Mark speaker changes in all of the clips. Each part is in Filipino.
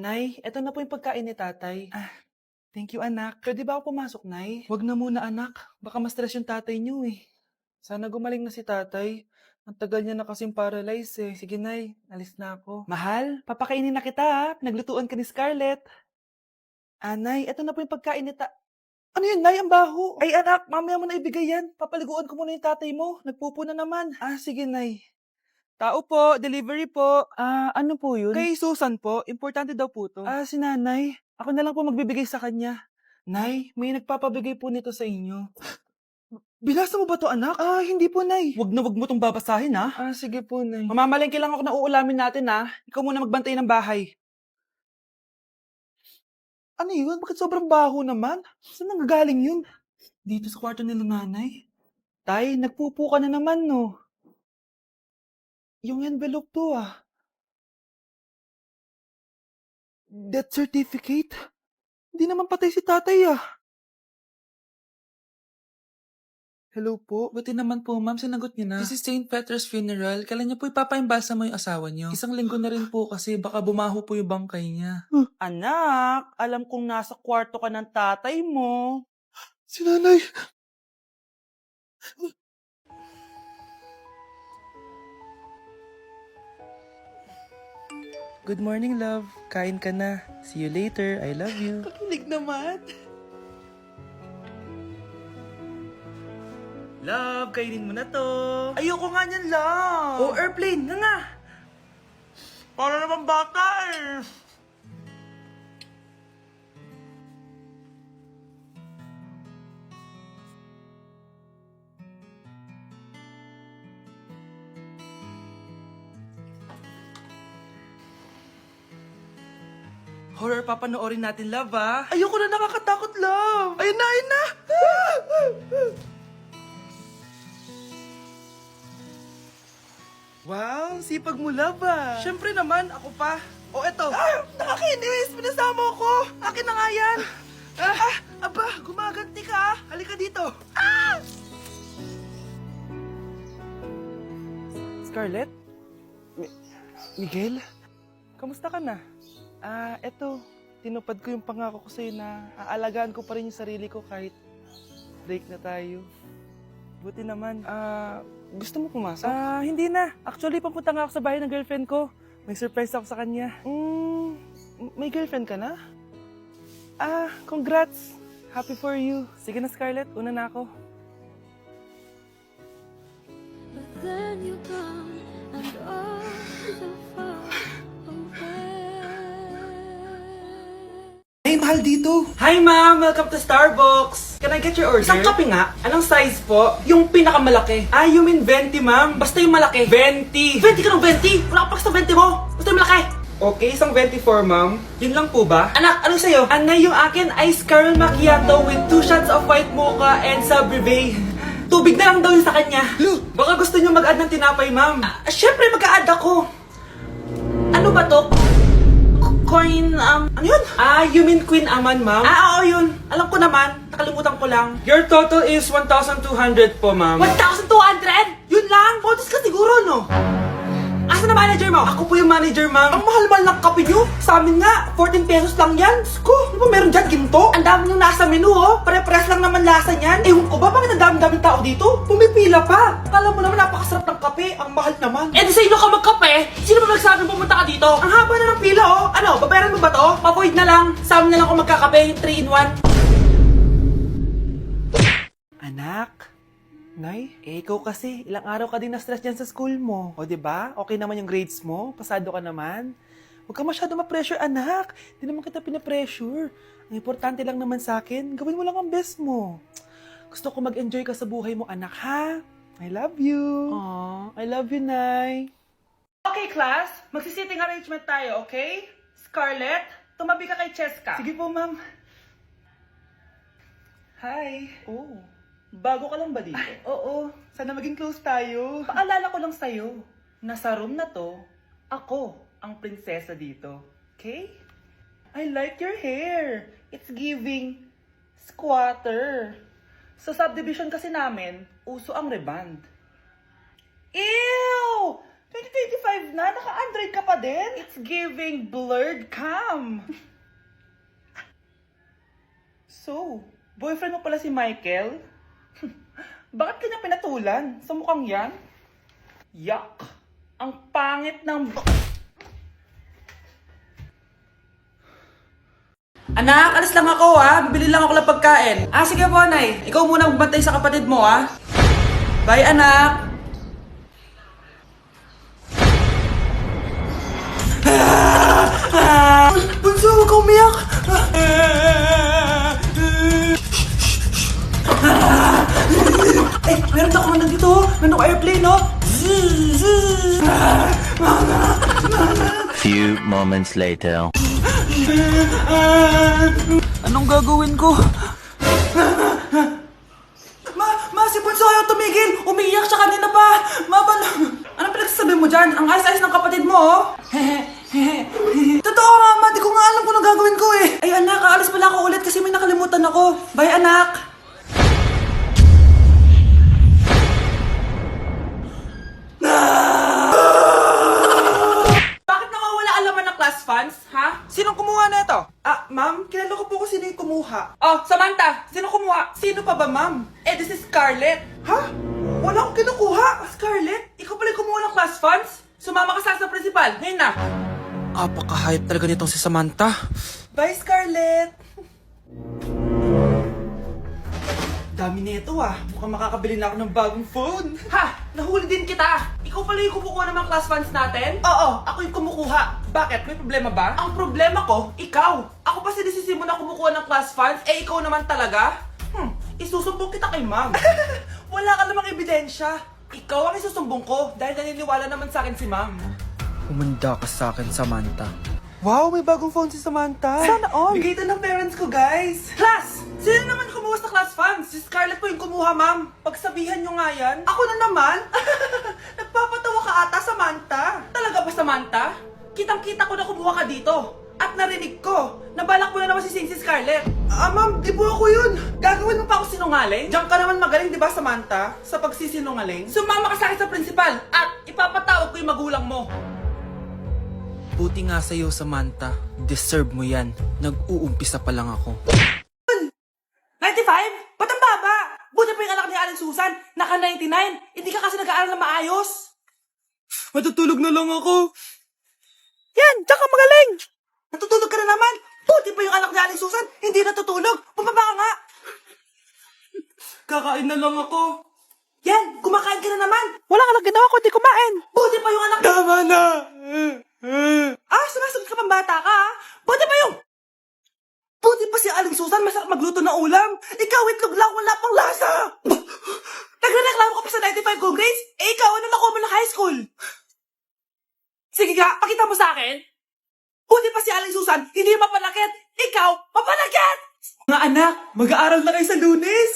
Speaker 1: Nay, eto na po yung pagkain ni tatay. Thank you, anak. Pwede ba ako pumasok, Nay? Wag na muna, anak. Baka ma-stress yung tatay niyo eh. Sana gumaling na si tatay. Ang tagal niya na kasing paralyzed eh. Sige, Nay. Alis na ako. Mahal, papakainin na kita ha. Naglutuan ka ni Scarlett. Nay, eto na po yung pagkain ni Ano yun, Nay? Ang baho. Ay, anak, mamaya mo na ibigay yan. Papaliguan ko muna yung tatay mo. Nagpupo na naman. Sige, Nay. Tao po, delivery po. Ano po yun? Kay Susan po, importante daw po to. Si nanay. Ako na lang po magbibigay sa kanya. Nay, may nagpapabigay po nito sa inyo. Binasa mo ba to, anak? Hindi po, Nay. Wag mo tong babasahin, ha? Sige po, Nay. Mamamalengke lang ako na uulamin natin, ha? Ikaw muna magbantay ng bahay. Ano yun? Bakit sobrang baho naman? Saan nanggagaling yun? Dito sa kwarto nila nanay. Tay, nagpupo ka na naman, no? Yung envelope to, Death certificate? Hindi naman patay si tatay, Hello po. Buti naman po, ma'am, sinagot niyo na. This is St. Peter's Funeral. Kailan niyo po ipapaimbasa mo yung asawa niyo? Isang linggo na rin po kasi baka bumaho po yung bangkay niya. Anak, alam kong nasa kwarto ka ng tatay mo. Si nanay. Good morning, love. Kain ka na. See you later. I love you. Kakilig naman. Love, kainin mo na to. Ayoko nga niyan, love. Airplane. Nga. Para naman bata eh. Horror papanoorin natin, love, Ayoko na, nakakatakot, love. Ayun na, ayun na. Wow, sipag mo, love, Siyempre naman, ako pa. Eto. Nakakainis, pinasama ko. Akin na nga yan. Aba, gumaganti ka, Halika dito. Scarlett? Miguel? Kamusta ka na? Eto, tinupad ko yung pangako ko sa'yo na aalagaan ko pa rin yung sarili ko kahit break na tayo. Buti naman. Gusto mo pumasok? Hindi na. Actually, papunta nga ako sa bahay ng girlfriend ko. May surprise ako sa kanya. May girlfriend ka na? Congrats. Happy for you. Sige na, Scarlett. Una na ako.
Speaker 2: But then you come and all so far away.
Speaker 1: Hey, mahal dito. Hi, ma'am. Welcome to Starbucks. Can I get your order? Isang kape nga. Anong size po? Yung pinakamalaki. You mean 20, ma'am? Basta yung malaki. 20. 20 ka ng 20? Wala ka pa sa 20 mo. Basta yung malaki. Okay, isang 24, ma'am. Yun lang po ba? Anak, ano sa'yo? Anay, yung akin, ice caramel macchiato with 2 shots of white mocha and Sabrivay. Tubig na lang daw yun sa kanya. Baka gusto niyo mag-add ng tinapay, ma'am. Syempre, mag-a-add ako. Ano ba to? Coin, ano yun? You mean Queen Aman, ma'am? Oo, yun. Alam ko naman. Nakalimutan ko lang. Your total is 1,200 po, ma'am. 1,200? Yun lang? Bonus ka siguro, no? Asa na manager mo? Ako po yung manager, ma'am. Ang mahal-mahal ng kape nyo. Sa amin nga, 14 pesos lang yan. Sko, di ba meron dyan ginto? Ang dami nyung nasa menu, Pare-pares lang naman lasa niyan. Ewan ko ba, bakit ang dami-daming tao dito? Pumipila pa. Kala mo naman napakasarap ng kape. Ang mahal naman. Di sa inyo ka magkape? Sino ba nagsabing pumunta ka dito? Ang haba na ng pila, Ano, babayaran mo ba to? Pa-void na lang. Sa amin na lang ako magkakape, yung 3-in-1. Anak. Nay, ikaw kasi, ilang araw ka din na-stress dyan sa school mo. O, diba? Okay naman yung grades mo? Pasado ka naman? Huwag ka masyado ma-pressure, anak. Hindi naman kita pina-pressure. Ang importante lang naman sa akin, gawin mo lang ang best mo. Gusto ko mag-enjoy ka sa buhay mo, anak, ha? I love you. I love you, Nay. Okay, class. Magsi-sitting arrangement tayo, okay? Scarlett, tumabi ka kay Cheska. Sige po, ma'am. Hi. Bago ka lang ba dito? Oo. Sana maging close tayo. Paalala ko lang sa'yo, na sa room na to, ako ang prinsesa dito. Okay? I like your hair. It's giving squatter. Sa subdivision kasi namin, uso ang reband. Ew! 2025 na? Naka-Android ka pa din? It's giving blurred cam. So, boyfriend mo pala si Michael? Bakit kanya pinatulan? Sa mukhang yan? Yuck! Ang pangit ng... Anak, alis lang ako bibili lang ako ng pagkain. Sige po, Nay. Ikaw muna magbantay sa kapatid mo Bye, anak. Bunso, huwag ka umiyak. Meron na kumandan dito. Meron ako airplane,
Speaker 3: Few moments later.
Speaker 1: Anong gagawin ko? Si Bunso ayaw tumigil! Umiiyak siya kanina pa! Anong pinagsasabi mo dyan? Ang ayos-ayos ng kapatid mo, Totoo nga, Ma. Di ko nga alam kung anong gagawin ko Ay, anak, aalis pala ako ulit kasi may nakalimutan ako. Bye, anak! Bakit nawawala alaman ng class funds, ha? Sinong kumuha na ito? Ma'am, kilala ko po kung sino yung kumuha. Oh, Samantha, sino kumuha? Sino pa ba, ma'am? This is Scarlett. Ha? Wala akong kinukuha. Scarlett? Ikaw pala yung kumuha ng class funds? Sumama ka sa principal. Ngayon na. Apaka-hype talaga nitong si Samantha. Bye, Scarlett. Dami nito Mukhang makakabili na ako ng bagong phone. Nahuli din kita. Ikaw pala yung kumukuha ng mga class funds natin? Oo, ako yung kumukuha. Bakit? May problema ba? Ang problema ko, ikaw. Ako pa sinisisi mo na kumukuha ng class funds, ikaw naman talaga? Isusumbong kita kay ma'am. Wala ka namang ebidensya. Ikaw ang isusumbong ko dahil naniniwala naman sa akin si ma'am. Umanda ka sa akin, Samantha. Wow, may bagong phone si Samantha. Sana all. Bigay ito ng parents ko, guys. Class! Sino naman kumuha sa class funds? Si Scarlett po yung kumuha, ma'am. Pagsabihan nyo nga yan. Ako na naman? Nagpapatawa ka ata, Samantha. Talaga ba, Samantha? Kitang-kita ko na kumuha ka dito. At narinig ko, nabalak mo na naman si Scarlett. Ma'am, di po ako yun. Gagawin mo pa ako sinungaling? Diyan ka naman magaling, di ba, Samantha? Sa pagsisinungaling? Sumama ka sa akin sa principal at ipapatawag ko yung magulang mo. Buti nga sa'yo, Samantha. Deserve mo yan. Nag-uumpisa pa lang ako. 95? Ba't ang baba? Buti pa yung anak ni Aling Susan. Naka 99. Hindi ka kasi nag-aaral na maayos. Matutulog na lang ako. Yan, diyan ka magaling. Natutulog ka na naman. Buti pa yung anak ni Aling Susan. Hindi natutulog. Bumaba ka nga. Kakain na lang ako. Yan, kumakain ka na naman. Wala ka lang ginawa kundi kumain. Buti pa yung anak... Tama na. Sumasagot ka pang bata ka, Buti pa si Aling Susan masarap magluto ng ulam. Ikaw, itlog lang, wala pang lasa. Nagrereklamo ka pa sa 95 kong grades? Ikaw, ano nakuha mo ng high school? Sige nga, pakita mo sa akin. Buti pa si Aling Susan, hindi mapanakit. Ikaw, mapanakit! Mga anak, mag-aaral na kayo sa Lunes.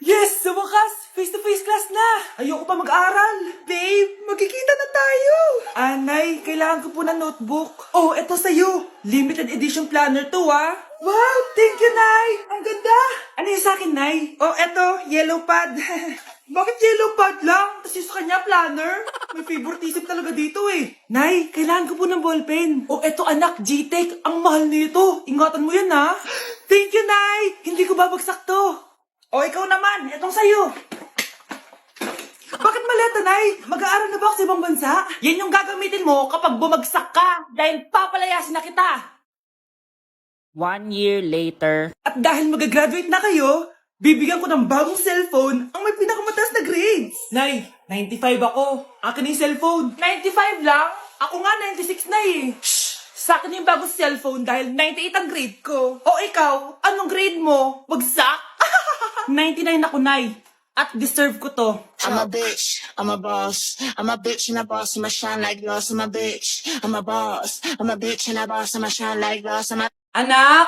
Speaker 1: Yes, sa wakas, face-to-face class na. Ayoko pa mag-aral. Babe, magkikita na tayo. Anay, kailangan ko po ng notebook. Oh, eto sa'yo. Limited edition planner to, Wow, thank you, Nay. Ang ganda. Ano yung sa akin, Nay? Oh, eto, yellow pad. Bakit yellow pad lang? Tapos yung sa kanya, planner. May favoritism talaga dito Nay, kailangan ko po ng ballpen. Oh, eto anak, G-Tech. Ang mahal nito. Ingatan mo yan, Thank you, Nay. Hindi ko babagsak to. O, ikaw naman. Etong sa'yo. Bakit maleta, Nay? Mag-aaral na ba ako sa ibang bansa? Yan yung gagamitin mo kapag bumagsak ka dahil papalayasin na kita.
Speaker 4: 1 year later.
Speaker 1: At dahil mag-graduate na kayo, bibigyan ko ng bagong cellphone ang may pinakamataas na grades. Nay, 95 ako. Akin yung cellphone. 95 lang? Ako nga 96 na Shh! Sa akin yung bagong cellphone dahil 98 ang grade ko. O ikaw, anong grade mo? Bagsak? 99 ako, Nay. At deserve ko to.
Speaker 5: I'm a bitch, I'm a boss. I'm a bitch and a boss, I'ma shine like glass. I'm a bitch, I'm a boss. I'm a bitch and a boss, I'ma shine like glass.
Speaker 1: Anak!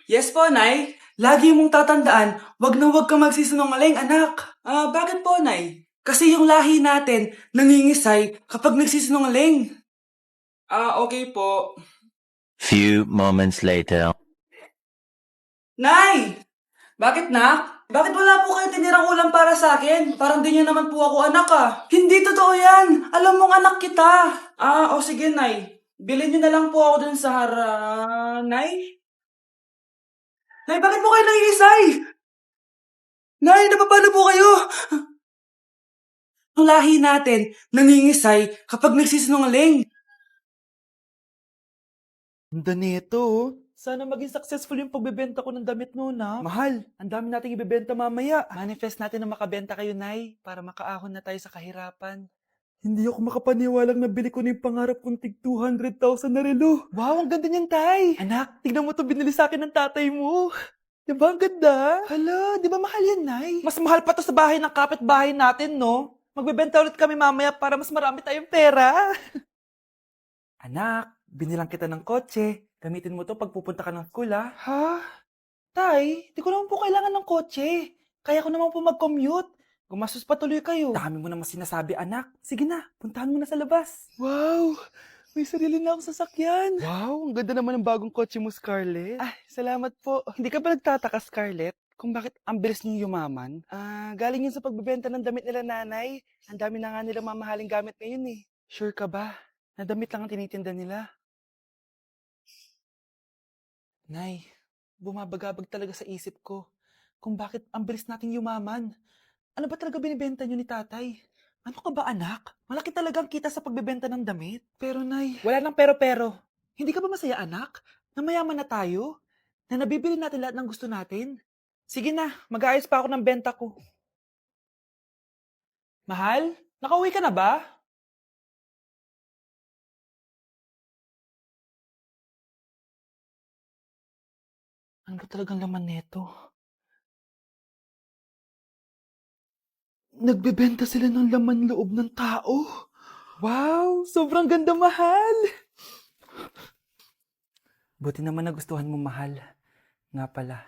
Speaker 1: Yes po, Nay. Lagi mong tatandaan, wag na wag kang magsisinungaling, anak. Bakit po, Nay? Kasi yung lahi natin nangingisay kapag nagsisinungaling. Okay po.
Speaker 3: Few moments later.
Speaker 1: Nay! Bakit, nak? Bakit wala po kayong tinirang ulam para sa akin? Parang di niyo naman po ako anak ah. Hindi totoo yan. Alam mong anak kita. O sige, Nay. Bilhin niyo na lang po ako dun sa Nay? Nay, bakit po kayo nangingisay? Nay, napapano po kayo? Ang lahi natin, nangingisay kapag nagsisinungaling. Ganda nito, oh. Sana maging successful yung pagbebenta ko ng damit noon, ha? Mahal, ang dami nating ibebenta mamaya. Manifest natin na makabenta kayo, Nay, para makaahon na tayo sa kahirapan. Hindi ako makapaniwalang nabili ko na yung pangarap kong tig 200,000 na relo. Wow, ang ganda niyan, Tay. Anak, tignan mo to binili sa akin ng tatay mo. Diba ang ganda? Hala, di ba mahal yan, Nay? Mas mahal pa to sa bahay ng kapitbahay natin, no? Magbebenta ulit kami mamaya para mas marami tayong pera. Anak, binilang kita ng kotse. Gamitin mo to pag pupunta ka ng school, ha? Ha? Tay, di ko naman po kailangan ng kotse. Kaya ko naman po mag-commute. Gumastos pa tuloy kayo. Dami mo naman sinasabi, anak. Sige na, puntahan mo na sa labas. Wow! May sarili na akong sasakyan. Wow, ang ganda naman ng bagong kotse mo, Scarlett. Ay, salamat po. Hindi ka ba nagtataka, Scarlett, kung bakit ang bilis niyo yumaman? Galing yun sa pagbebenta ng damit nila nanay. Ang dami na nga nila mamahaling gamit ngayon eh. Sure ka ba? Na damit lang ang tinitinda nila? Nay, bumabagabag talaga sa isip ko kung bakit ang bilis nating yumaman. Ano ba talaga binibenta niyo ni tatay? Ano ka ba anak? Malaki talagang kita sa pagbebenta ng damit. Pero Nay, wala nang pero-pero. Hindi ka ba masaya anak? Na mayaman na tayo? Na nabibili natin lahat ng gusto natin? Sige na, mag-aayos pa ako ng benta ko. Mahal, nakauwi ka na ba? Ano ba talagang laman neto? Nagbebenta sila ng laman loob ng tao. Wow, sobrang ganda, mahal. Buti naman nagustuhan mo, mahal. Nga pala,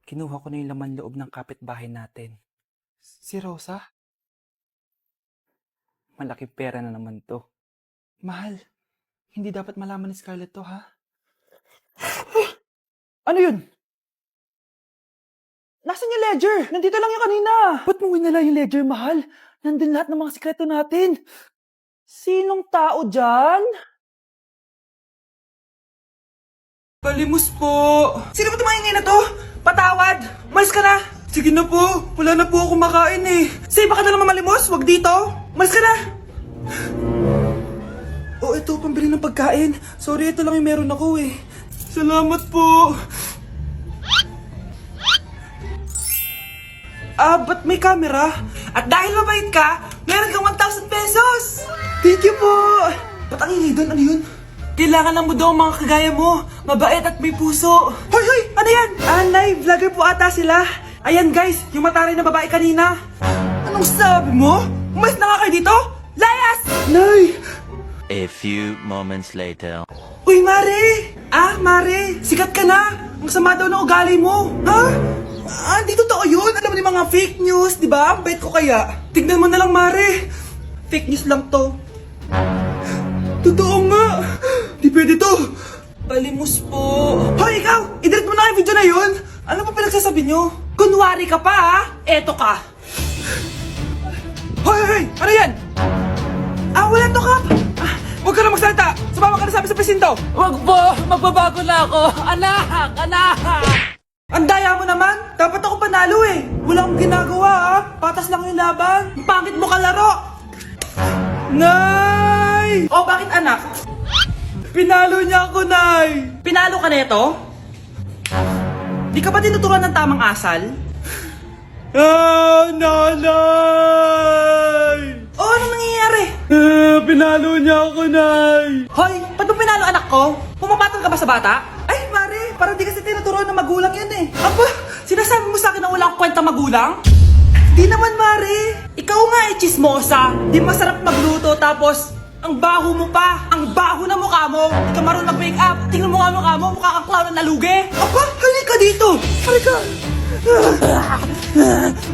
Speaker 1: kinuha ko na yung laman loob ng kapitbahay natin. Si Rosa? Malaking pera na naman to. Mahal, hindi dapat malaman ni Scarlett to, ha? Ano yun? Nasaan yung ledger? Nandito lang yung kanina. Ba't mo winala yung ledger, mahal? Nandun lahat ng mga sikreto natin. Sinong tao dyan? Palimus po. Sino ba tumahingay na to? Patawad. Malis ka na. Sige na po. Wala na po ako makain eh. Say, baka na lang mamalimos. Wag dito. Malis ka na. Oh, ito. Pambili ng pagkain. Sorry, ito lang yung meron ako eh. Salamat po. Ba't may camera? At dahil mabait ka, meron kang 1,000 pesos! Thank you po! Ba't ang ingay doon? Ano yun? Kailangan lang mo daw ang mga kagaya mo. Mabait at may puso. Hoy, hoy! Ano yan? Nay, vlogger po ata sila. Ayan guys, yung mataray na babae kanina. Anong sabi mo? Umalis na nga kayo dito? Layas! Nay!
Speaker 3: A few moments later.
Speaker 1: Uy, Mare! Mare, sikat ka na! Ang sama daw ng ugali mo! Ha? Di totoo yun! Alam mo yung mga fake news, di ba? Ang bait ko kaya. Tignan mo na lang, Mare! Fake news lang to. Totoo nga! Di pwede to! Palimus po! Hoy, ikaw! I-delete mo na yung video na yun! Ano pa pinagsasabi nyo? Kunwari ka pa, ha? Eto ka! Hoy, hoy! Ano yan? Wala to, Kap! Huwag ka na magsalita! Sumama ka na sabi sa presinto!
Speaker 4: Wag po! Magbabago na ako! Anak! Anak!
Speaker 1: Ang daya mo naman! Dapat ako panalo eh! Wala akong ginagawa ah! Patas lang yung laban! Ang pangit mo kalaro! Nay! Oh, bakit anak? Pinalo niya ako, Nay! Pinalo ka neto? Di ka ba tinuturuan ng tamang asal? Nanay! Oh, anong nangyayari? Pinalo niya ako, Nay! Hoy, ba't mo pinalo anak ko? Pumapatol ka ba sa bata? Ay, Mare, parang di kasi tinuturuan ng magulang yan eh. Aba, sinasabi mo sa akin na wala akong kwenta magulang? Di naman, Mare. Ikaw nga eh, chismosa. Di masarap magluto tapos ang baho mo pa. Ang baho na mukha mo. Di ka marunong mag-make up. Tingnan mo nga mukha mo. Mukha kang clown na nalugi. Aba, halika dito. Halika.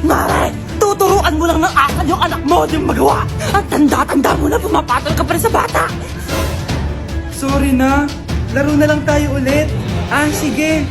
Speaker 1: Mare, tuturuan mo lang ng asal yung anak mo. Di mo magawa. At tanda-tanda mo na pumapatol ka pa rin sa bata. Sorry na. Laro na lang tayo ulit. Sige.